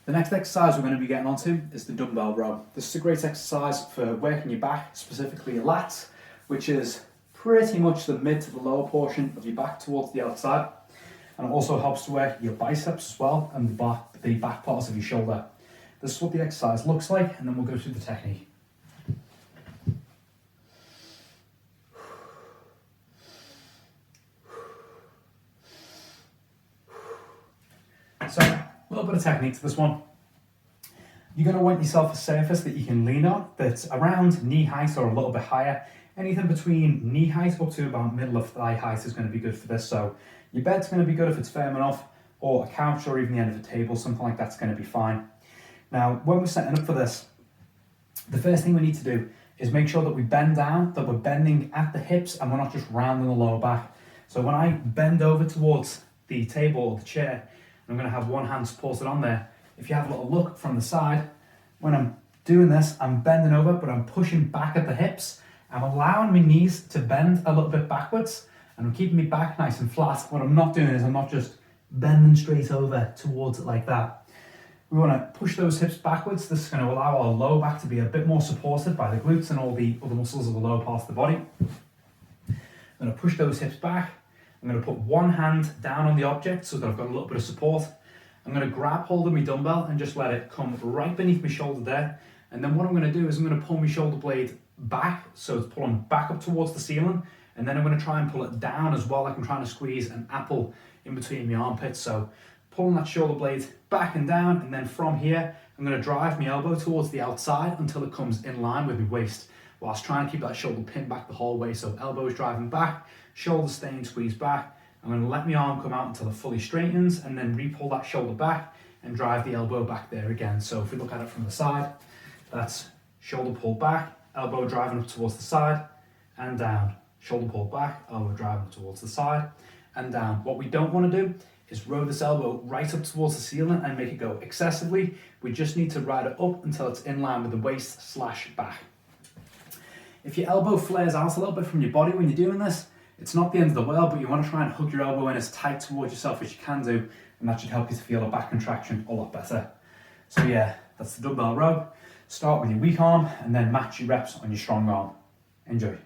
The next exercise we're going to be getting onto is the dumbbell row. This is a great exercise for working your back, specifically your lats, which is pretty much the mid to the lower portion of your back towards the outside. And it also helps to work your biceps as well and the back parts of your shoulder. This is what the exercise looks like, and then we'll go through the technique. So, a little bit of technique to this one. You're going to want yourself a surface that you can lean on that's around knee height or a little bit higher. Anything between knee height up to about middle of thigh height is going to be good for this. So your bed's going to be good if it's firm enough, or a couch or even the end of a table, something like that's going to be fine. Now, when we're setting up for this, the first thing we need to do is make sure that we bend down, that we're bending at the hips and we're not just rounding the lower back. So when I bend over towards the table or the chair, I'm going to have one hand supported on there. If you have a little look from the side, when I'm doing this, I'm bending over, but I'm pushing back at the hips. I'm allowing my knees to bend a little bit backwards, and I'm keeping my back nice and flat. What I'm not doing is I'm not just bending straight over towards it like that. We want to push those hips backwards. This is going to allow our lower back to be a bit more supported by the glutes and all the other muscles of the lower part of the body. I'm going to push those hips back. I'm going to put one hand down on the object so that I've got a little bit of support. I'm going to grab hold of my dumbbell and just let it come right beneath my shoulder there. And then what I'm going to do is I'm going to pull my shoulder blade back, so it's pulling back up towards the ceiling. And then I'm going to try and pull it down as well, like I'm trying to squeeze an apple in between my armpits. So pulling that shoulder blade back and down, and then from here, I'm going to drive my elbow towards the outside until it comes in line with my waist, whilst trying to keep that shoulder pinned back the whole way. So elbow is driving back, shoulder staying squeezed back. I'm going to let my arm come out until it fully straightens, and then re-pull that shoulder back and drive the elbow back there again. So if we look at it from the side, that's shoulder pulled back, elbow driving up towards the side and down. Shoulder pulled back, elbow driving up towards the side and down. What we don't want to do is row this elbow right up towards the ceiling and make it go excessively. We just need to ride it up until it's in line with the waist / back. If your elbow flares out a little bit from your body when you're doing this, it's not the end of the world, but you want to try and hook your elbow in as tight towards yourself as you can do, and that should help you to feel a back contraction a lot better. So yeah, that's the dumbbell row. Start with your weak arm and then match your reps on your strong arm. Enjoy.